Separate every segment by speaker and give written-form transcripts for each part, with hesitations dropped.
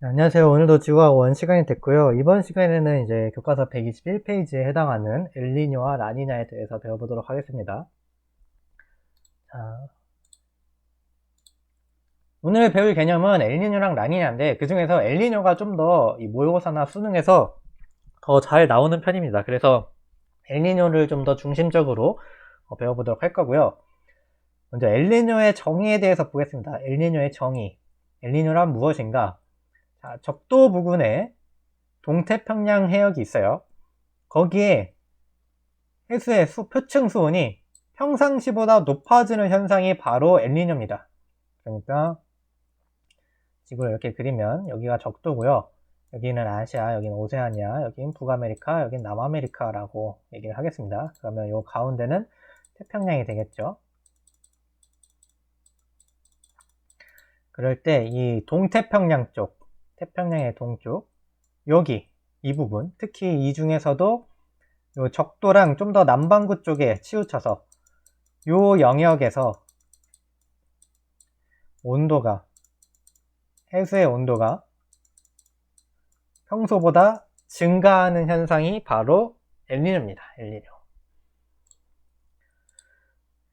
Speaker 1: 네, 안녕하세요. 오늘도 지구과학 원 시간이 됐고요. 이번 시간에는 이제 교과서 121페이지에 해당하는 엘니뇨와 라니냐에 대해서 배워보도록 하겠습니다. 자, 오늘 배울 개념은 엘니뇨랑 라니냐인데 그 중에서 엘니뇨가 좀 더 이 모의고사나 수능에서 더 잘 나오는 편입니다. 그래서 엘니뇨를 좀 더 중심적으로 배워보도록 할 거고요. 먼저 엘니뇨의 정의에 대해서 보겠습니다. 엘니뇨의 정의. 엘니뇨란 무엇인가? 자, 적도 부근에 동태평양 해역이 있어요. 거기에 해수의 표층 수온이 평상시보다 높아지는 현상이 바로 엘니뇨입니다. 그러니까 지구를 이렇게 그리면 여기가 적도고요. 여기는 아시아, 여기는 오세아니아, 여기는 북아메리카, 여기는 남아메리카라고 얘기를 하겠습니다. 그러면 이 가운데는 태평양이 되겠죠. 그럴 때 이 동태평양 쪽, 태평양의 동쪽, 여기 이 부분, 특히 이 중에서도 요 적도랑 좀 더 남반구 쪽에 치우쳐서 요 영역에서 온도가, 해수의 온도가 평소보다 증가하는 현상이 바로 엘니뇨입니다. 엘니뇨.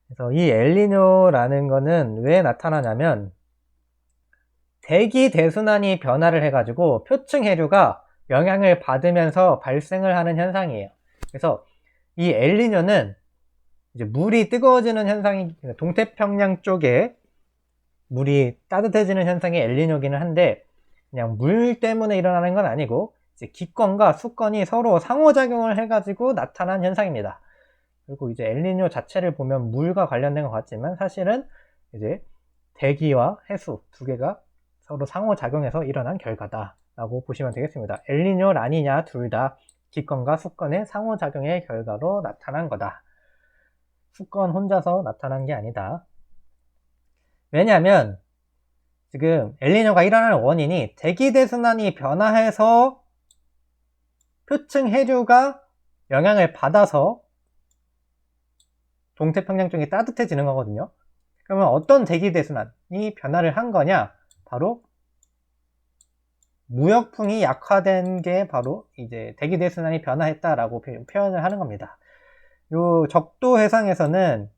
Speaker 1: 그래서 이 엘니뇨라는 거는 왜 나타나냐면 대기 대순환이 변화를 해가지고 표층 해류가 영향을 받으면서 발생을 하는 현상이에요. 그래서 이 엘니뇨는 이제 물이 뜨거워지는 현상이 동태평양 쪽에 물이 따뜻해지는 현상이 엘니뇨기는 한데 그냥 물 때문에 일어나는 건 아니고 이제 기권과 수권이 서로 상호작용을 해가지고 나타난 현상입니다. 그리고 이제 엘니뇨 자체를 보면 물과 관련된 것 같지만 사실은 이제 대기와 해수 두 개가 서로 상호작용해서 일어난 결과다라고 보시면 되겠습니다. 엘니뇨, 라니냐 둘 다 기권과 수권의 상호작용의 결과로 나타난 거다. 수권 혼자서 나타난 게 아니다. 왜냐하면 지금 엘니뇨가 일어나는 원인이 대기대순환이 변화해서 표층 해류가 영향을 받아서 동태평양 쪽이 따뜻해지는 거거든요. 그러면 어떤 대기대순환이 변화를 한 거냐? 바로 무역풍이 약화된 게 바로 이제 대기대순환이 변화했다라고 표현을 하는 겁니다. 요 적도 해상에서는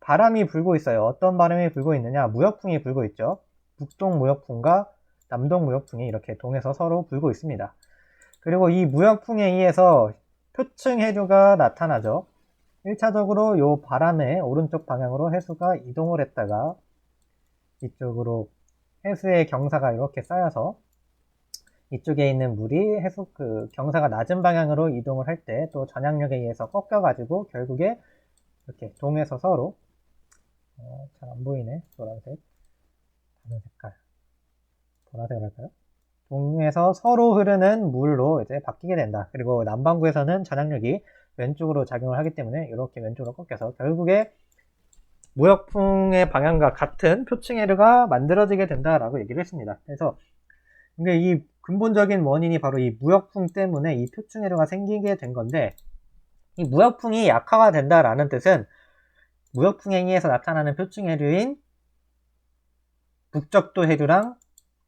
Speaker 1: 바람이 불고 있어요. 어떤 바람이 불고 있느냐? 무역풍이 불고 있죠. 북동 무역풍과 남동 무역풍이 이렇게 동에서 서로 불고 있습니다. 그리고 이 무역풍에 의해서 표층 해류가 나타나죠. 1차적으로 요 바람의 오른쪽 방향으로 해수가 이동을 했다가 이쪽으로 해수의 경사가 이렇게 쌓여서 이쪽에 있는 물이 해수 경사가 낮은 방향으로 이동을 할 때 또 전향력에 의해서 꺾여가지고 결국에 이렇게 동에서 서로 잘 안 보이네. 노란색, 다른 색깔, 보라색 할까요? 동에서 서로 흐르는 물로 이제 바뀌게 된다. 그리고 남반구에서는 전향력이 왼쪽으로 작용을 하기 때문에 이렇게 왼쪽으로 꺾여서 결국에 무역풍의 방향과 같은 표층해류가 만들어지게 된다라고 얘기를 했습니다. 그래서 근데 이 근본적인 원인이 바로 이 무역풍 때문에 이 표층해류가 생기게 된 건데 이 무역풍이 약화가 된다라는 뜻은 무역풍에 의해서 나타나는 표층해류인 북적도 해류랑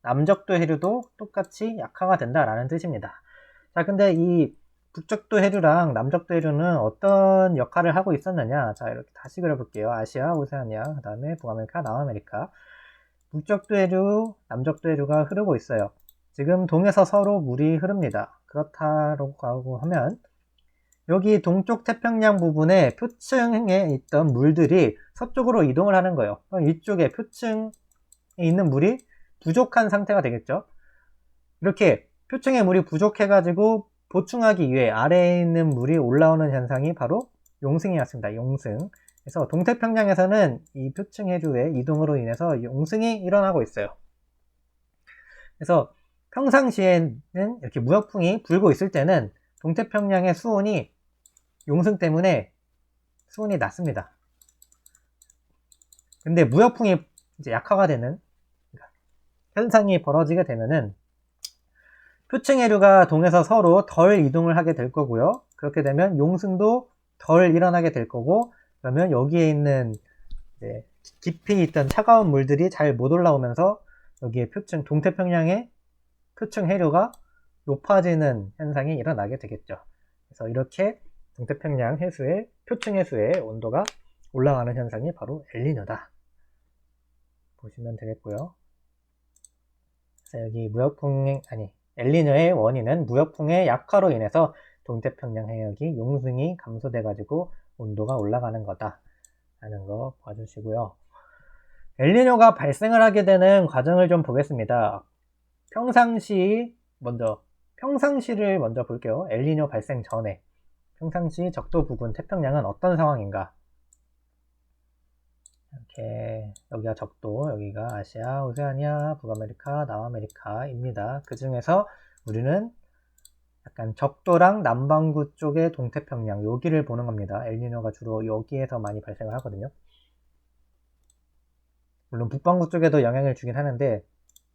Speaker 1: 남적도 해류도 똑같이 약화가 된다라는 뜻입니다. 자, 근데 이 북적도 해류랑 남적도 해류는 어떤 역할을 하고 있었느냐? 자, 이렇게 다시 그려볼게요. 아시아, 오세아니아, 그 다음에 북아메리카, 남아메리카. 북적도 해류, 남적도 해류가 흐르고 있어요. 지금 동에서 서로 물이 흐릅니다. 그렇다고 하면 여기 동쪽 태평양 부분에 표층에 있던 물들이 서쪽으로 이동을 하는 거예요. 그럼 이쪽에 표층에 있는 물이 부족한 상태가 되겠죠. 이렇게 표층에 물이 부족해가지고 보충하기 위해 아래에 있는 물이 올라오는 현상이 바로 용승이었습니다. 용승. 그래서 동태평양에서는 이 표층 해류의 이동으로 인해서 용승이 일어나고 있어요. 그래서 평상시에는 이렇게 무역풍이 불고 있을 때는 동태평양의 수온이 용승 때문에 수온이 낮습니다. 근데 무역풍이 이제 약화가 되는 현상이 벌어지게 되면은 표층 해류가 동에서 서로 덜 이동을 하게 될 거고요. 그렇게 되면 용승도 덜 일어나게 될 거고, 그러면 여기에 있는 깊이 있던 차가운 물들이 잘 못 올라오면서 여기에 표층 동태평양의 표층 해류가 높아지는 현상이 일어나게 되겠죠. 그래서 이렇게 동태평양 해수의 표층 해수의 온도가 올라가는 현상이 바로 엘니뇨다 보시면 되겠고요. 그래서 여기 엘니뇨의 원인은 무역풍의 약화로 인해서 동태평양 해역이 용승이 감소돼 가지고 온도가 올라가는 거다 라는 거 봐주시고요. 엘니뇨가 발생을 하게 되는 과정을 좀 보겠습니다. 평상시를 먼저 볼게요. 엘니뇨 발생 전에 평상시 적도 부근 태평양은 어떤 상황인가. 이렇게 여기가 적도, 여기가 아시아, 오세아니아, 북아메리카, 남아메리카입니다. 그 중에서 우리는 약간 적도랑 남반구 쪽의 동태평양 여기를 보는 겁니다. 엘니뇨가 주로 여기에서 많이 발생을 하거든요. 물론 북반구 쪽에도 영향을 주긴 하는데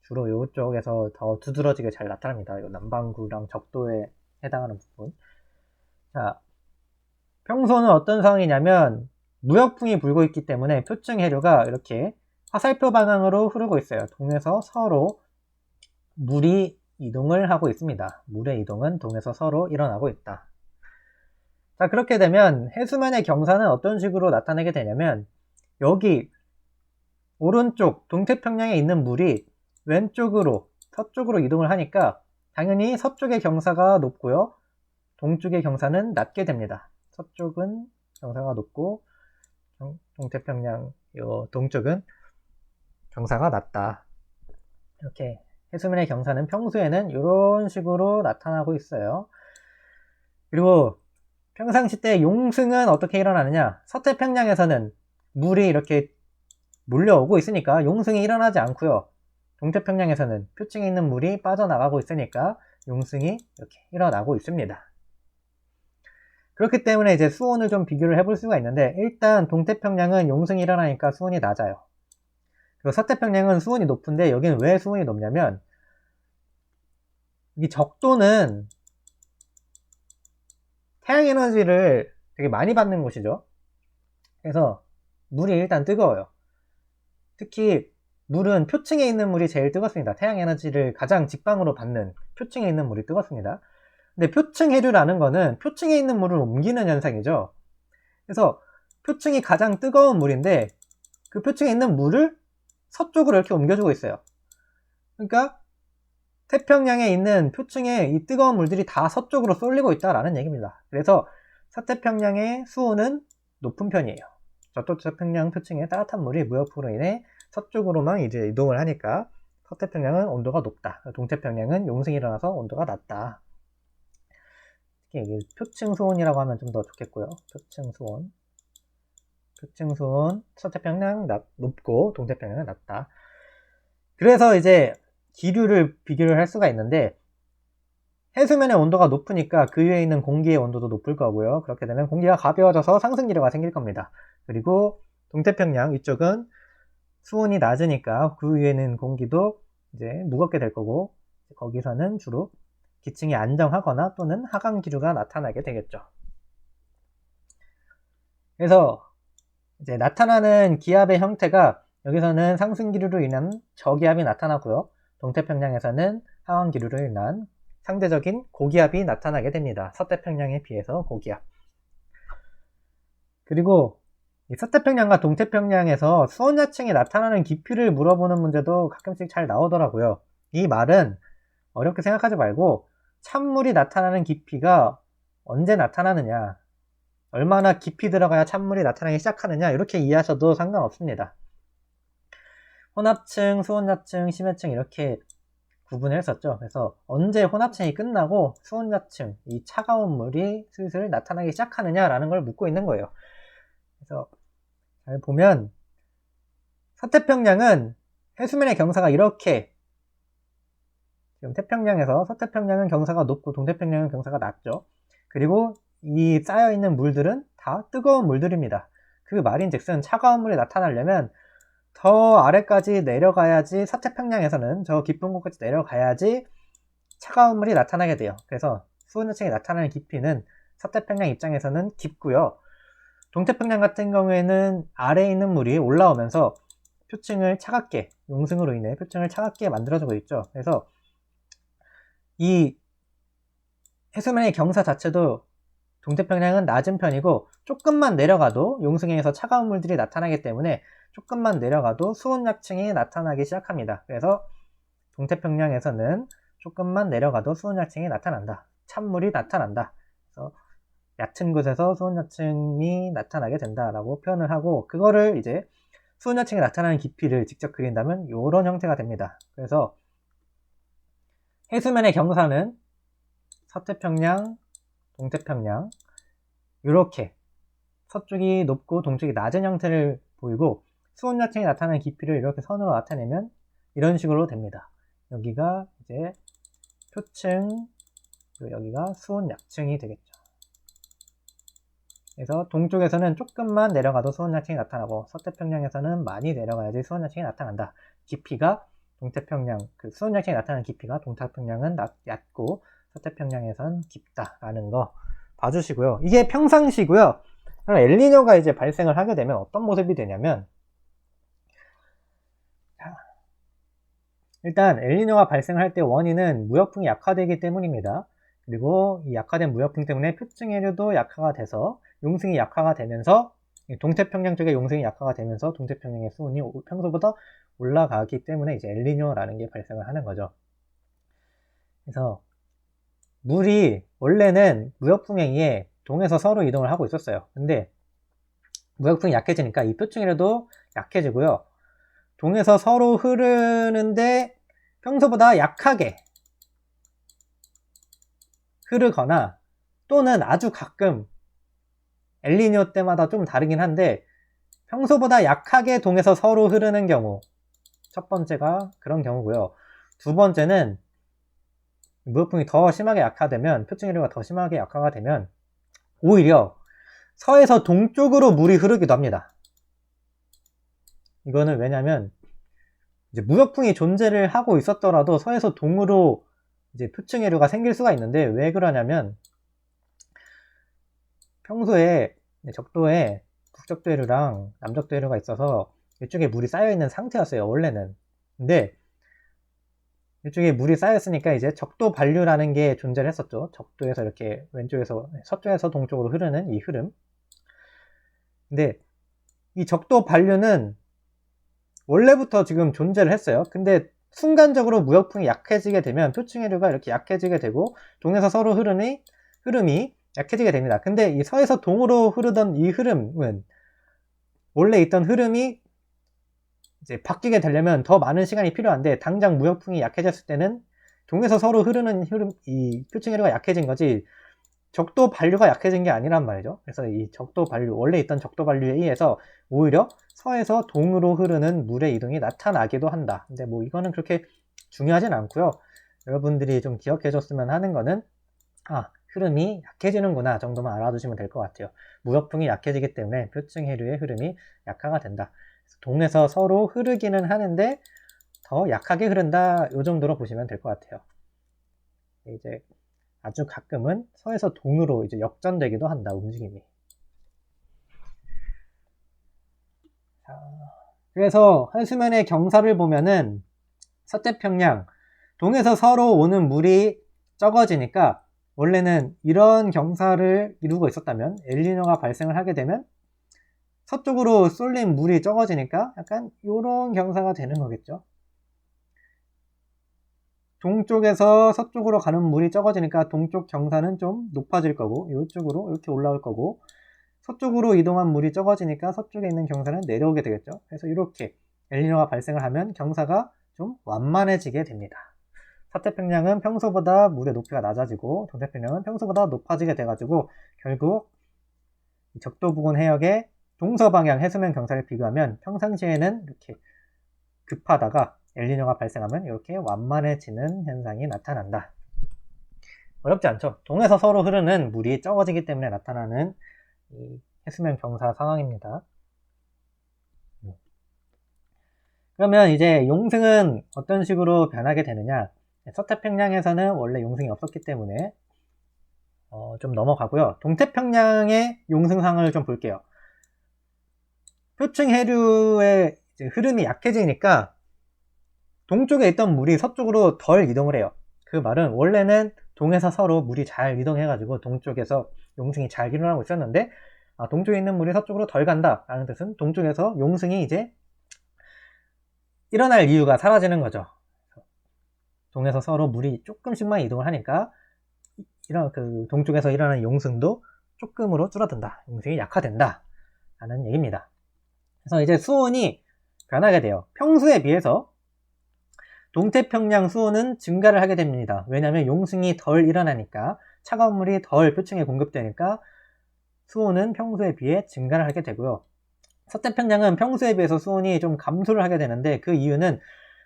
Speaker 1: 주로 이쪽에서 더 두드러지게 잘 나타납니다. 이 남반구랑 적도에 해당하는 부분. 자, 평소는 어떤 상황이냐면 무역풍이 불고 있기 때문에 표층 해류가 이렇게 화살표 방향으로 흐르고 있어요. 동에서 서로 물이 이동을 하고 있습니다. 물의 이동은 동에서 서로 일어나고 있다. 자, 그렇게 되면 해수면의 경사는 어떤 식으로 나타나게 되냐면 여기 오른쪽 동태평양에 있는 물이 왼쪽으로 서쪽으로 이동을 하니까 당연히 서쪽의 경사가 높고요. 동쪽의 경사는 낮게 됩니다. 서쪽은 경사가 높고 동태평양 요 동쪽은 경사가 낮다. 이렇게 해수면의 경사는 평소에는 이런 식으로 나타나고 있어요. 그리고 평상시 때 용승은 어떻게 일어나느냐? 서태평양에서는 물이 이렇게 몰려오고 있으니까 용승이 일어나지 않고요. 동태평양에서는 표층에 있는 물이 빠져나가고 있으니까 용승이 이렇게 일어나고 있습니다. 그렇기 때문에 이제 수온을 좀 비교를 해볼 수가 있는데 일단 동태평양은 용승이 일어나니까 수온이 낮아요. 그리고 서태평양은 수온이 높은데 여기는 왜 수온이 높냐면 이 적도는 태양에너지를 되게 많이 받는 곳이죠. 그래서 물이 일단 뜨거워요. 특히 물은 표층에 있는 물이 제일 뜨겁습니다. 태양에너지를 가장 직방으로 받는 표층에 있는 물이 뜨겁습니다. 근데 표층 해류라는 거는 표층에 있는 물을 옮기는 현상이죠. 그래서 표층이 가장 뜨거운 물인데 그 표층에 있는 물을 서쪽으로 이렇게 옮겨주고 있어요. 그러니까 태평양에 있는 표층에 이 뜨거운 물들이 다 서쪽으로 쏠리고 있다라는 얘기입니다. 그래서 서태평양의 수온은 높은 편이에요. 저태평양 표층에 따뜻한 물이 무역풍으로 인해 서쪽으로만 이제 이동을 하니까 서태평양은 온도가 높다. 동태평양은 용승이 일어나서 온도가 낮다. 특히 표층 수온이라고 하면 좀 더 좋겠고요. 표층 수온 서태평양 높고 동태평양은 낮다. 그래서 이제 기류를 비교를 할 수가 있는데 해수면의 온도가 높으니까 그 위에 있는 공기의 온도도 높을 거고요. 그렇게 되면 공기가 가벼워져서 상승 기류가 생길 겁니다. 그리고 동태평양 이쪽은 수온이 낮으니까 그 위에는 공기도 이제 무겁게 될 거고 거기서는 주로 기층이 안정하거나 또는 하강 기류가 나타나게 되겠죠. 그래서 이제 나타나는 기압의 형태가 여기서는 상승 기류로 인한 저기압이 나타나고요. 동태평양에서는 하강 기류로 인한 상대적인 고기압이 나타나게 됩니다. 서태평양에 비해서 고기압. 그리고 이 서태평양과 동태평양에서 수온야층이 나타나는 깊이를 물어보는 문제도 가끔씩 잘 나오더라고요. 이 말은 어렵게 생각하지 말고 찬물이 나타나는 깊이가 언제 나타나느냐, 얼마나 깊이 들어가야 찬물이 나타나기 시작하느냐 이렇게 이해하셔도 상관없습니다. 혼합층, 수온야층, 심해층 이렇게 구분을 했었죠. 그래서 언제 혼합층이 끝나고 수온야층, 이 차가운 물이 슬슬 나타나기 시작하느냐라는 걸 묻고 있는 거예요. 그래서 잘 보면 서태평양은 해수면의 경사가 이렇게 지금 태평양에서 서태평양은 경사가 높고 동태평양은 경사가 낮죠. 그리고 이 쌓여있는 물들은 다 뜨거운 물들입니다. 그 말인즉슨 차가운 물이 나타나려면 더 아래까지 내려가야지 서태평양에서는 저 깊은 곳까지 내려가야지 차가운 물이 나타나게 돼요. 그래서 수온야층이 나타나는 깊이는 서태평양 입장에서는 깊고요. 동태평양 같은 경우에는 아래에 있는 물이 올라오면서 표층을 차갑게, 용승으로 인해 표층을 차갑게 만들어주고 있죠. 그래서 이 해수면의 경사 자체도 동태평양은 낮은 편이고 조금만 내려가도 용승행에서 차가운 물들이 나타나기 때문에 조금만 내려가도 수온약층이 나타나기 시작합니다. 그래서 동태평양에서는 조금만 내려가도 수온약층이 나타난다. 찬물이 나타난다. 그래서 얕은 곳에서 수온약층이 나타나게 된다라고 표현을 하고, 그거를 이제 수온약층이 나타나는 깊이를 직접 그린다면 이런 형태가 됩니다. 그래서 해수면의 경사는 서태평양, 동태평양 이렇게 서쪽이 높고 동쪽이 낮은 형태를 보이고, 수온약층이 나타나는 깊이를 이렇게 선으로 나타내면 이런 식으로 됩니다. 여기가 이제 표층, 그리고 여기가 수온약층이 되겠죠. 그래서 동쪽에서는 조금만 내려가도 수온약층이 나타나고, 서태평양에서는 많이 내려가야지 수온약층이 나타난다. 깊이가 동태평양, 그 수온약층이 나타나는 깊이가 동태평양은 얕고 서태평양에서는 깊다라는 거 봐주시고요. 이게 평상시고요. 그럼 엘니뇨가 이제 발생을 하게 되면 어떤 모습이 되냐면, 일단 엘니뇨가 발생할 때 원인은 무역풍이 약화되기 때문입니다. 그리고 이 약화된 무역풍 때문에 표층해류도 약화가 돼서 용승이 약화가 되면서, 동태평양 쪽에 용승이 약화가 되면서 동태평양의 수온이 평소보다 올라가기 때문에 이제 엘니뇨라는 게 발생을 하는 거죠. 그래서 물이 원래는 무역풍에 의해 동에서 서로 이동을 하고 있었어요. 근데 무역풍이 약해지니까 이 표층해류도 약해지고요. 동에서 서로 흐르는데 평소보다 약하게 흐르거나, 또는 아주 가끔 엘니뇨 때마다 좀 다르긴 한데 평소보다 약하게 동에서 서로 흐르는 경우, 첫 번째가 그런 경우고요. 두 번째는 무역풍이 더 심하게 약화되면, 표층해류가 더 심하게 약화가 되면 오히려 서에서 동쪽으로 물이 흐르기도 합니다. 이거는 왜냐면 이제 무역풍이 존재를 하고 있었더라도 서에서 동으로 이제 표층해류가 생길 수가 있는데, 왜 그러냐면 평소에 적도에 북적도해류랑 남적도해류가 있어서 이쪽에 물이 쌓여있는 상태였어요, 원래는. 근데 이쪽에 물이 쌓였으니까 이제 적도 반류라는 게 존재를 했었죠. 적도에서 이렇게 왼쪽에서, 서쪽에서 동쪽으로 흐르는 이 흐름. 근데 이 적도 반류는 원래부터 지금 존재를 했어요. 근데 순간적으로 무역풍이 약해지게 되면 표층해류가 이렇게 약해지게 되고 동에서 서로 흐름이 약해지게 됩니다. 근데 이 서에서 동으로 흐르던 이 흐름은, 원래 있던 흐름이 이제 바뀌게 되려면 더 많은 시간이 필요한데, 당장 무역풍이 약해졌을 때는 동에서 서로 흐르는 흐름, 이 표층해류가 약해진 거지 적도 반류가 약해진 게 아니란 말이죠. 그래서 이 적도 반류, 원래 있던 적도 반류에 의해서 오히려 서에서 동으로 흐르는 물의 이동이 나타나기도 한다. 근데 뭐 이거는 그렇게 중요하진 않고요. 여러분들이 좀 기억해 줬으면 하는 거는, 흐름이 약해지는구나 정도만 알아두시면 될 것 같아요. 무역풍이 약해지기 때문에 표층해류의 흐름이 약화가 된다. 동에서 서로 흐르기는 하는데 더 약하게 흐른다, 이 정도로 보시면 될 것 같아요. 이제 아주 가끔은 서에서 동으로 이제 역전되기도 한다, 움직임이. 자, 그래서 해수면의 경사를 보면은 서태평양, 동에서 서로 오는 물이 적어지니까, 원래는 이런 경사를 이루고 있었다면 엘니뇨가 발생을 하게 되면 서쪽으로 쏠린 물이 적어지니까 약간 이런 경사가 되는 거겠죠. 동쪽에서 서쪽으로 가는 물이 적어지니까 동쪽 경사는 좀 높아질 거고, 이쪽으로 이렇게 올라올 거고, 서쪽으로 이동한 물이 적어지니까 서쪽에 있는 경사는 내려오게 되겠죠. 그래서 이렇게 엘니뇨가 발생을 하면 경사가 좀 완만해지게 됩니다. 서태평양은 평소보다 물의 높이가 낮아지고 동태평양은 평소보다 높아지게 돼가지고, 결국 적도 부근 해역의 동서방향 해수면 경사를 비교하면 평상시에는 이렇게 급하다가 엘니뇨가 발생하면 이렇게 완만해지는 현상이 나타난다. 어렵지 않죠? 동에서 서로 흐르는 물이 적어지기 때문에 나타나는 이 해수면 경사 상황입니다. 그러면 이제 용승은 어떤 식으로 변하게 되느냐? 서태평양에서는 원래 용승이 없었기 때문에 좀 넘어가고요. 동태평양의 용승상을 좀 볼게요. 표층 해류의 흐름이 약해지니까 동쪽에 있던 물이 서쪽으로 덜 이동을 해요. 그 말은 원래는 동에서 서로 물이 잘 이동해가지고 동쪽에서 용승이 잘 일어나고 있었는데 동쪽에 있는 물이 서쪽으로 덜 간다 라는 뜻은 동쪽에서 용승이 이제 일어날 이유가 사라지는 거죠. 동에서 서로 물이 조금씩만 이동을 하니까 그 동쪽에서 일어나는 용승도 조금으로 줄어든다. 용승이 약화된다 라는 얘기입니다. 그래서 이제 수온이 변하게 돼요. 평소에 비해서 동태평양 수온은 증가를 하게 됩니다. 왜냐하면 용승이 덜 일어나니까 차가운 물이 덜 표층에 공급되니까 수온은 평소에 비해 증가를 하게 되고요. 서태평양은 평소에 비해서 수온이 좀 감소를 하게 되는데 그 이유는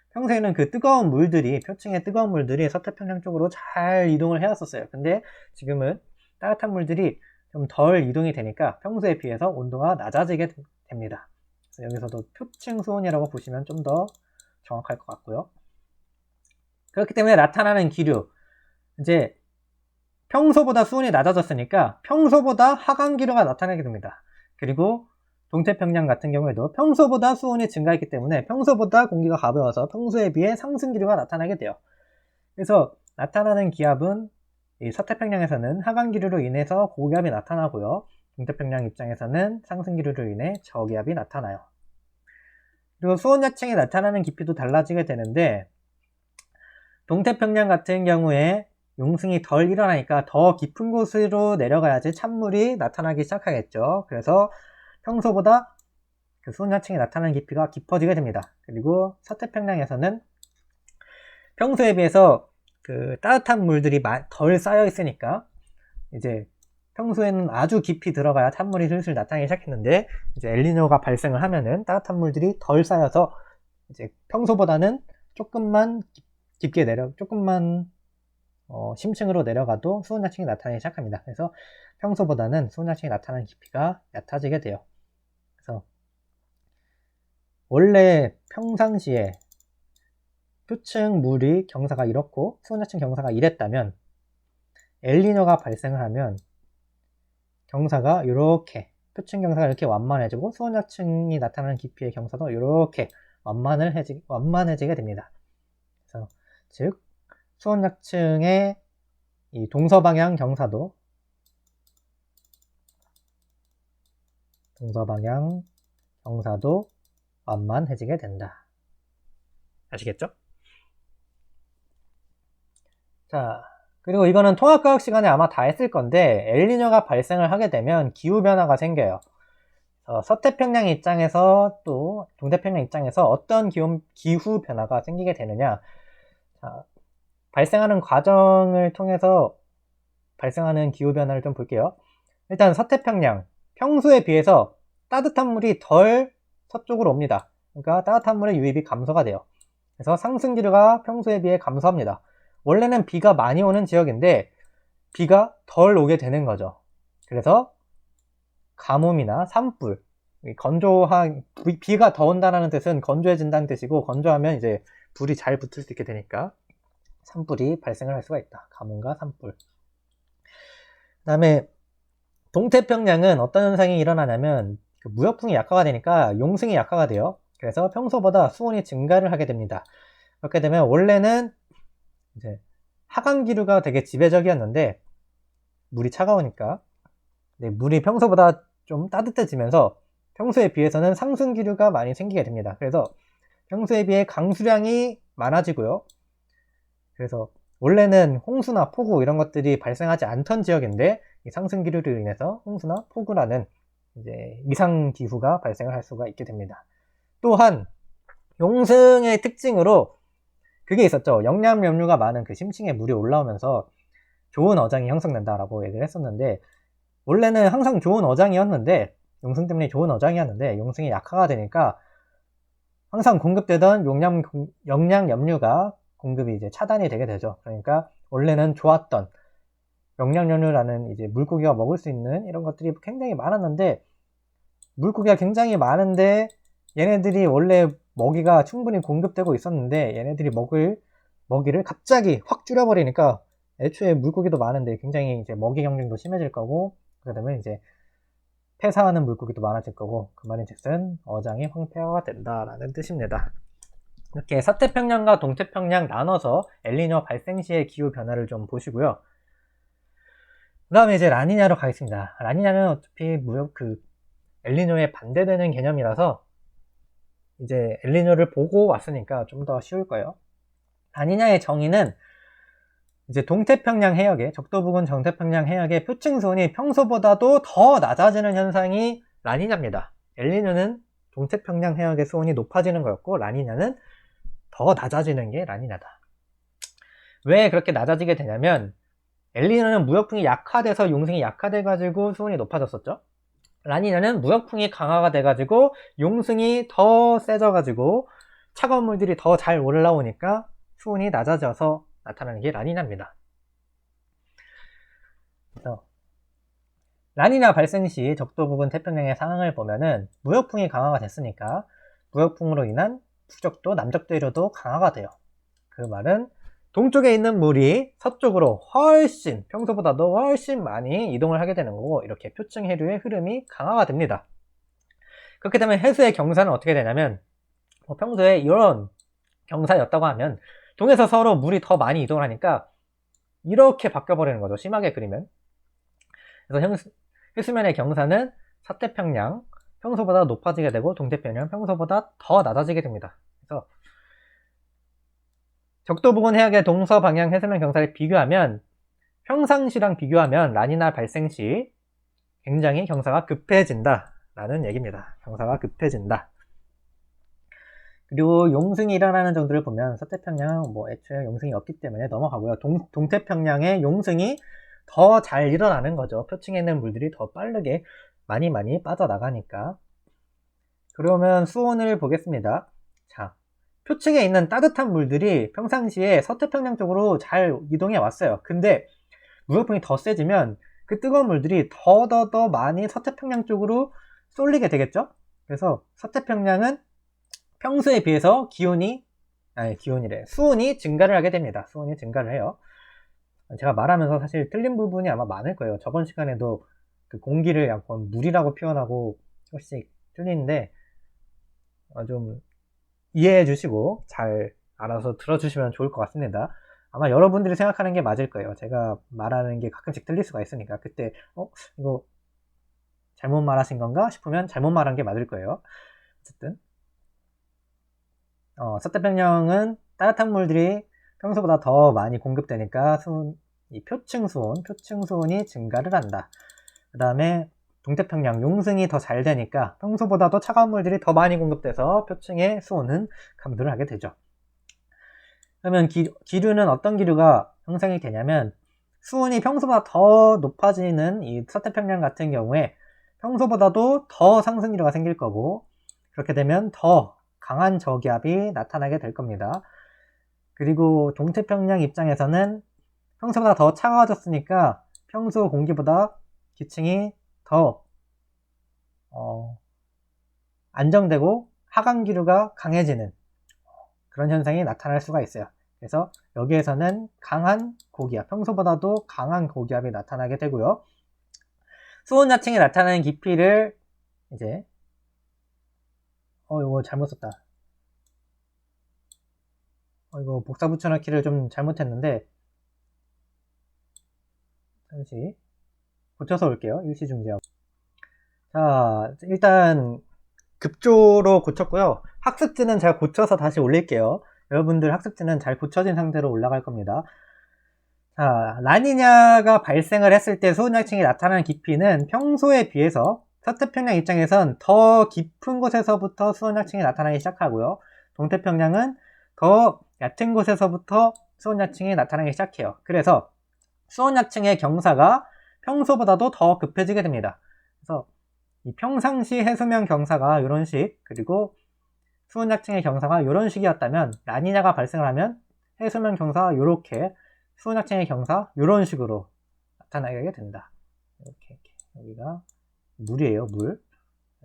Speaker 1: 평소에는 그 뜨거운 물들이 표층의 뜨거운 물들이 서태평양 쪽으로 잘 이동을 해왔었어요. 근데 지금은 따뜻한 물들이 좀 덜 이동이 되니까 평소에 비해서 온도가 낮아지게 됩니다. 그래서 여기서도 표층 수온이라고 보시면 좀 더 정확할 것 같고요. 그렇기 때문에 나타나는 기류, 이제 평소보다 수온이 낮아졌으니까 평소보다 하강 기류가 나타나게 됩니다. 그리고 동태평양 같은 경우에도 평소보다 수온이 증가했기 때문에 평소보다 공기가 가벼워서 평소에 비해 상승 기류가 나타나게 돼요. 그래서 나타나는 기압은 이 서태평양에서는 하강 기류로 인해서 고기압이 나타나고요. 동태평양 입장에서는 상승 기류로 인해 저기압이 나타나요. 그리고 수온 자체에 나타나는 깊이도 달라지게 되는데 동태평양 같은 경우에 용승이 덜 일어나니까 더 깊은 곳으로 내려가야지 찬물이 나타나기 시작하겠죠. 그래서 평소보다 그 수온 하층에 나타나는 깊이가 깊어지게 됩니다. 그리고 서태평양에서는 평소에 비해서 그 따뜻한 물들이 덜 쌓여 있으니까 이제 평소에는 아주 깊이 들어가야 찬물이 슬슬 나타나기 시작했는데 이제 엘니뇨가 발생을 하면은 따뜻한 물들이 덜 쌓여서 이제 평소보다는 조금만 깊게 조금만 심층으로 내려가도 수온 하층이 나타나기 시작합니다. 그래서 평소보다는 수온 하층이 나타나는 깊이가 얕아지게 돼요. 그래서 원래 평상시에 표층 물이 경사가 이렇고 수온 하층 경사가 이랬다면 엘니뇨가 발생을 하면 경사가 이렇게 표층 경사가 이렇게 완만해지고 수온 하층이 나타나는 깊이의 경사도 이렇게 완만해지게 됩니다. 그래서 즉 수온 하층의 이 동서방향 경사도 완만해지게 된다. 아시겠죠? 자, 그리고 이거는 통합과학 시간에 아마 다 했을 건데 엘니뇨가 발생을 하게 되면 기후변화가 생겨요. 서태평양 입장에서 또 동태평양 입장에서 어떤 기후 변화가 생기게 되느냐. 자, 발생하는 과정을 통해서 발생하는 기후 변화를 좀 볼게요. 일단 서태평양, 평소에 비해서 따뜻한 물이 덜 서쪽으로 옵니다. 그러니까 따뜻한 물의 유입이 감소가 돼요. 그래서 상승 기류가 평소에 비해 감소합니다. 원래는 비가 많이 오는 지역인데 비가 덜 오게 되는 거죠. 그래서 가뭄이나 산불, 비가 더 온다는 뜻은 건조해진다는 뜻이고 건조하면 이제 불이 잘 붙을 수 있게 되니까 산불이 발생을 할 수가 있다. 가뭄과 산불. 그 다음에 동태평양은 어떤 현상이 일어나냐면 무역풍이 약화가 되니까 용승이 약화가 돼요. 그래서 평소보다 수온이 증가를 하게 됩니다. 그렇게 되면 원래는 이제 하강 기류가 되게 지배적이었는데 물이 차가우니까 물이 평소보다 좀 따뜻해지면서 평소에 비해서는 상승 기류가 많이 생기게 됩니다. 그래서 평소에 비해 강수량이 많아지고요. 그래서 원래는 홍수나 폭우 이런 것들이 발생하지 않던 지역인데 이 상승 기류로 인해서 홍수나 폭우라는 이제 이상 기후가 발생을 할 수가 있게 됩니다. 또한 용승의 특징으로 그게 있었죠. 영양염류가 많은 그 심층에 물이 올라오면서 좋은 어장이 형성된다라고 얘기를 했었는데 원래는 항상 좋은 어장이었는데 용승 때문에 좋은 어장이었는데 용승이 약화가 되니까 항상 공급되던 영양염류가 공급이 이제 차단이 되게 되죠. 그러니까 원래는 좋았던 영양염류라는 이제 물고기가 먹을 수 있는 이런 것들이 굉장히 많았는데 물고기가 굉장히 많은데 얘네들이 원래 먹이가 충분히 공급되고 있었는데 얘네들이 먹이를 갑자기 확 줄여버리니까 애초에 물고기도 많은데 굉장히 이제 먹이 경쟁도 심해질 거고 그러면 이제 폐사하는 물고기도 많아질 거고 그 말인즉슨 어장이 황폐화가 된다라는 뜻입니다. 이렇게 서태평양과 동태평양 나눠서 엘니뇨 발생 시의 기후 변화를 좀 보시고요. 그 다음에 이제 라니냐로 가겠습니다. 라니냐는 어차피 엘니뇨에 반대되는 개념이라서 이제 엘니뇨를 보고 왔으니까 좀 더 쉬울 거예요. 라니냐의 정의는 이제 동태평양 해역의 적도 부근 정태평양 해역의 표층 수온이 평소보다도 더 낮아지는 현상이 라니냐입니다. 엘니뇨는 동태평양 해역의 수온이 높아지는 거였고 라니냐는 더 낮아지는 게 라니냐다. 왜 그렇게 낮아지게 되냐면 엘니뇨는 무역풍이 약화돼서 용승이 약화돼가지고 수온이 높아졌었죠. 라니냐는 무역풍이 강화가 돼가지고 용승이 더 세져가지고 차가운 물들이 더 잘 올라오니까 수온이 낮아져서 나타나는 게 라니냐입니다. 그래서 라니냐 발생 시 적도 부근 태평양의 상황을 보면은 무역풍이 강화가 됐으니까 무역풍으로 인한 북적도 남적도 이로도 강화가 돼요. 그 말은 동쪽에 있는 물이 서쪽으로 훨씬 평소보다도 훨씬 많이 이동을 하게 되는 거고 이렇게 표층 해류의 흐름이 강화가 됩니다. 그렇게 되면 해수의 경사는 어떻게 되냐면 평소에 이런 경사였다고 하면 동에서 서로 물이 더 많이 이동을 하니까 이렇게 바뀌어버리는 거죠. 심하게 그리면. 그래서 해수면의 경사는 서태평양 평소보다 높아지게 되고 동태평양 평소보다 더 낮아지게 됩니다. 그래서 적도 부근 해역의 동서 방향 해수면 경사를 비교하면 평상시랑 비교하면 라니냐 발생 시 굉장히 경사가 급해진다 라는 얘기입니다. 경사가 급해진다. 그리고 용승이 일어나는 정도를 보면 서태평양 애초에 용승이 없기 때문에 넘어가고요. 동태평양의 용승이 더 잘 일어나는 거죠. 표층에 있는 물들이 더 빠르게 많이 빠져나가니까. 그러면 수온을 보겠습니다. 자, 표층에 있는 따뜻한 물들이 평상시에 서태평양 쪽으로 잘 이동해 왔어요. 근데 무역풍이 더 세지면 그 뜨거운 물들이 더 많이 서태평양 쪽으로 쏠리게 되겠죠? 그래서 서태평양은 평소에 비해서 수온이 증가를 하게 됩니다. 수온이 증가를 해요. 제가 말하면서 사실 틀린 부분이 아마 많을 거예요. 저번 시간에도 그 공기를 약간 물이라고 표현하고 혹시 틀리는데 좀 이해해 주시고 잘 알아서 들어주시면 좋을 것 같습니다. 아마 여러분들이 생각하는 게 맞을 거예요. 제가 말하는 게 가끔씩 틀릴 수가 있으니까 그때 이거 잘못 말하신 건가 싶으면 잘못 말한 게 맞을 거예요. 어쨌든 서태평양은 따뜻한 물들이 평소보다 더 많이 공급되니까 이 표층 수온이 증가를 한다. 그 다음에 동태평양 용승이 더 잘 되니까 평소보다도 차가운 물들이 더 많이 공급돼서 표층의 수온은 감소를 하게 되죠. 그러면 기류는 어떤 기류가 형성이 되냐면 수온이 평소보다 더 높아지는 이 서태평양 같은 경우에 평소보다도 더 상승 기류가 생길 거고 그렇게 되면 더 강한 저기압이 나타나게 될 겁니다. 그리고 동태평양 입장에서는 평소보다 더 차가워졌으니까 평소 공기보다 기층이 더 안정되고 하강 기류가 강해지는 그런 현상이 나타날 수가 있어요. 그래서 여기에서는 강한 고기압, 평소보다도 강한 고기압이 나타나게 되고요. 수온 하층이 나타나는 깊이를 이제 이거 잘못 썼다. 이거 복사 붙여넣기를 좀 잘못했는데 잠시 고쳐서 올게요. 일시중지하고. 자, 일단 급조로 고쳤고요. 학습지는 제가 고쳐서 다시 올릴게요. 여러분들 학습지는 잘 고쳐진 상태로 올라갈 겁니다. 자, 라니냐가 발생을 했을 때 수온 하층이 나타나는 깊이는 평소에 비해서 서태평양 입장에선 더 깊은 곳에서부터 수온 하층이 나타나기 시작하고요. 동태평양은 더 얕은 곳에서부터 수온 하층이 나타나기 시작해요. 그래서 수온 하층의 경사가 평소보다도 더 급해지게 됩니다. 그래서 이 평상시 해수면 경사가 이런 식, 그리고 수온 하층의 경사가 이런 식이었다면 라니냐가 발생을 하면 해수면 경사가 이렇게, 수온 하층의 경사 이런 식으로 나타나게 된다. 이렇게 여기가 물이에요, 물.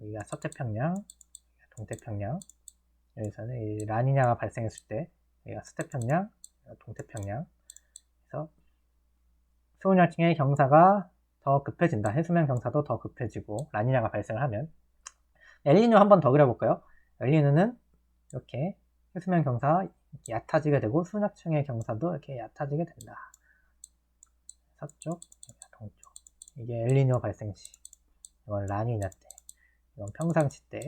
Speaker 1: 여기가 서태평양, 동태평양. 여기서는 이 라니냐가 발생했을 때 여기가 서태평양, 동태평양. 그래서 수온 하층의 경사가 더 급해진다. 해수면 경사도 더 급해지고 라니냐가 발생을 하면. 엘니뇨 한 번 더 그려볼까요? 엘니뇨는 이렇게 해수면 경사 얕아지게 되고 순약층의 경사도 이렇게 얕아지게 된다. 서쪽, 동쪽. 이게 엘니뇨 발생 시. 이건 라니냐 때. 이건 평상시 때.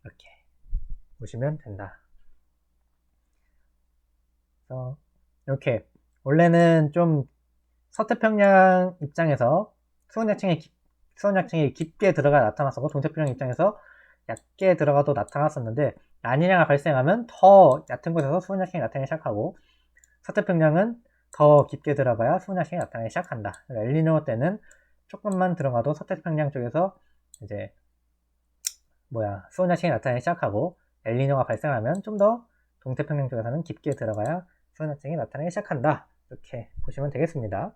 Speaker 1: 이렇게 보시면 된다. 그래서 이렇게 원래는 좀 서태평양 입장에서 수온약층이 깊게 들어가 나타났었고 동태평양 입장에서 얕게 들어가도 나타났었는데 라니냐가 발생하면 더 얕은 곳에서 수온약층이 나타나기 시작하고 서태평양은 더 깊게 들어가야 수온약층이 나타나기 시작한다. 엘니뇨 때는 조금만 들어가도 서태평양 쪽에서 이제 수온약층이 나타나기 시작하고 엘니뇨가 발생하면 좀 더 동태평양 쪽에서는 깊게 들어가야 수온약층이 나타나기 시작한다. 이렇게 보시면 되겠습니다.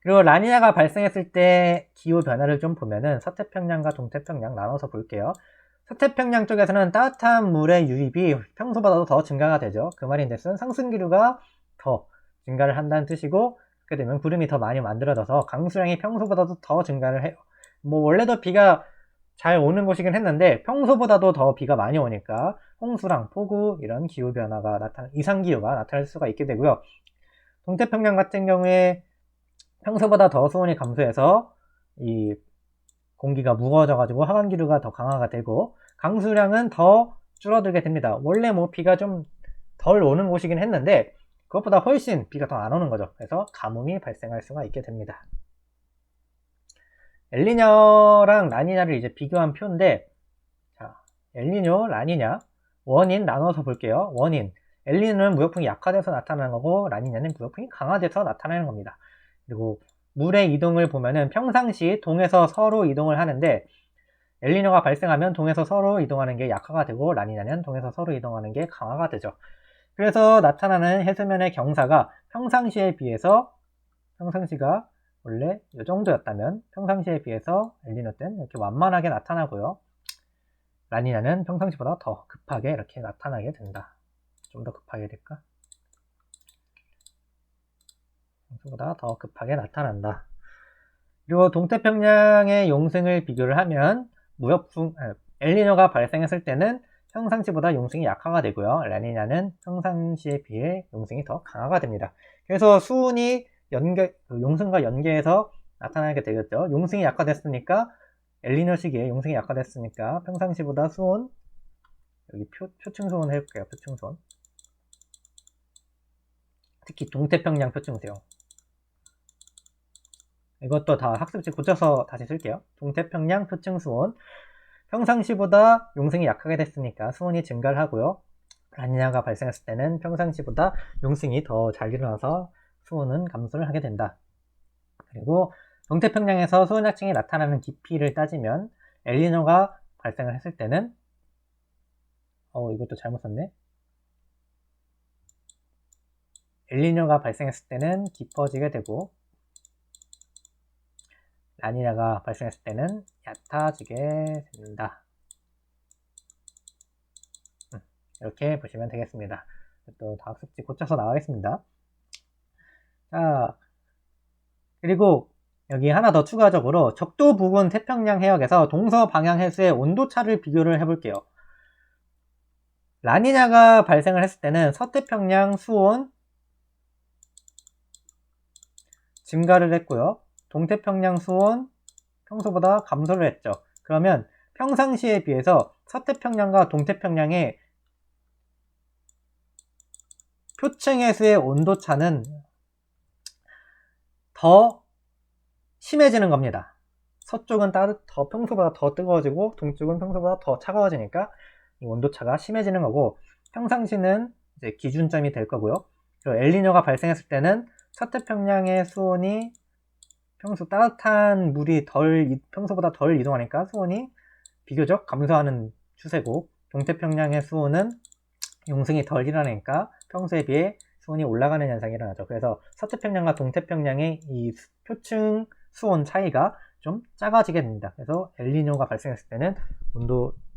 Speaker 1: 그리고 라니냐가 발생했을 때 기후 변화를 좀 보면은 서태평양과 동태평양 나눠서 볼게요. 서태평양 쪽에서는 따뜻한 물의 유입이 평소보다도 더 증가가 되죠. 그 말인즉슨 상승기류가 더 증가를 한다는 뜻이고, 그렇게 되면 구름이 더 많이 만들어져서 강수량이 평소보다도 더 증가를 해요. 원래도 비가 잘 오는 곳이긴 했는데 평소보다도 더 비가 많이 오니까 홍수랑 폭우 이런 기후변화가 이상기후가 나타날 수가 있게 되고요. 동태평양 같은 경우에 평소보다 더 수온이 감소해서 이 공기가 무거워져 가지고 하강기류가 더 강화가 되고 강수량은 더 줄어들게 됩니다. 원래 비가 좀 덜 오는 곳이긴 했는데 그것보다 훨씬 비가 더 안 오는 거죠. 그래서 가뭄이 발생할 수가 있게 됩니다. 엘니뇨랑 라니냐를 이제 비교한 표인데, 자, 엘니뇨, 라니냐 원인 나눠서 볼게요. 원인, 엘니뇨는 무역풍이 약화돼서 나타나는 거고 라니냐는 무역풍이 강화돼서 나타나는 겁니다. 그리고 물의 이동을 보면은 평상시 동에서 서로 이동을 하는데 엘니뇨가 발생하면 동에서 서로 이동하는 게 약화가 되고 라니냐는 동에서 서로 이동하는 게 강화가 되죠. 그래서 나타나는 해수면의 경사가 평상시에 비해서 평상시가 원래 이 정도였다면 평상시에 비해서 엘니뇨 때는 이렇게 완만하게 나타나고요. 라니냐는 평상시보다 더 급하게 이렇게 나타나게 된다. 좀 더 급하게 될까? 평소보다 더 급하게 나타난다. 그리고 동태평양의 용승을 비교를 하면 엘니뇨가 발생했을 때는 평상시보다 용승이 약화가 되고요. 라니냐는 평상시에 비해 용승이 더 강화가 됩니다. 그래서 수온이 용승과 연계해서 나타나게 되겠죠. 용승이 약화됐으니까 엘니뇨 시기에 용승이 약화됐으니까 평상시보다 수온, 여기 표층 수온 해볼게요. 표층 수온. 특히 동태평양 표층 수온. 이것도 다 학습지 고쳐서 다시 쓸게요. 동태평양 표층 수온. 평상시보다 용승이 약하게 됐으니까 수온이 증가를 하고요. 라니냐가 발생했을 때는 평상시보다 용승이 더 잘 일어나서 수온은 감소를 하게 된다. 그리고 동태평양에서 수온약층이 나타나는 깊이를 따지면 엘니뇨가 발생을 했을 때는 이것도 잘못 썼네. 엘니뇨가 발생했을 때는 깊어지게 되고 라니냐가 발생했을 때는 얕아지게 된다. 이렇게 보시면 되겠습니다. 또 다음 숙지 고쳐서 나가겠습니다. 자, 그리고 여기 하나 더 추가적으로 적도 부근 태평양 해역에서 동서 방향 해수의 온도차를 비교를 해볼게요. 라니냐가 발생을 했을 때는 서태평양 수온 증가를 했고요. 동태평양 수온 평소보다 감소를 했죠. 그러면 평상시에 비해서 서태평양과 동태평양의 표층 해수의 온도차는 더 심해지는 겁니다. 서쪽은 더 평소보다 더 뜨거워지고 동쪽은 평소보다 더 차가워지니까 이 온도차가 심해지는 거고 평상시는 이제 기준점이 될 거고요. 그리고 엘니뇨가 발생했을 때는 서태평양의 수온이 따뜻한 물이 평소보다 덜 이동하니까 수온이 비교적 감소하는 추세고 동태평양의 수온은 용승이 덜 일어나니까 평소에 비해 수온이 올라가는 현상이 일어나죠. 그래서 서태평양과 동태평양의 이 표층 수온 차이가 좀 작아지게 됩니다. 그래서 엘니뇨가 발생했을 때는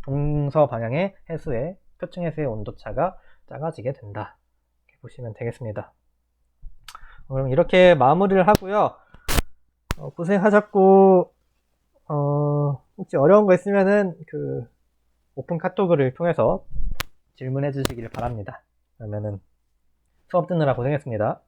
Speaker 1: 동서 방향의 표층 해수의 온도차가 작아지게 된다. 이렇게 보시면 되겠습니다. 그럼 이렇게 마무리를 하고요. 고생하셨고 혹시 어려운 거 있으면은 오픈 카톡을 통해서 질문해 주시길 바랍니다. 그러면은 수업 듣느라 고생했습니다.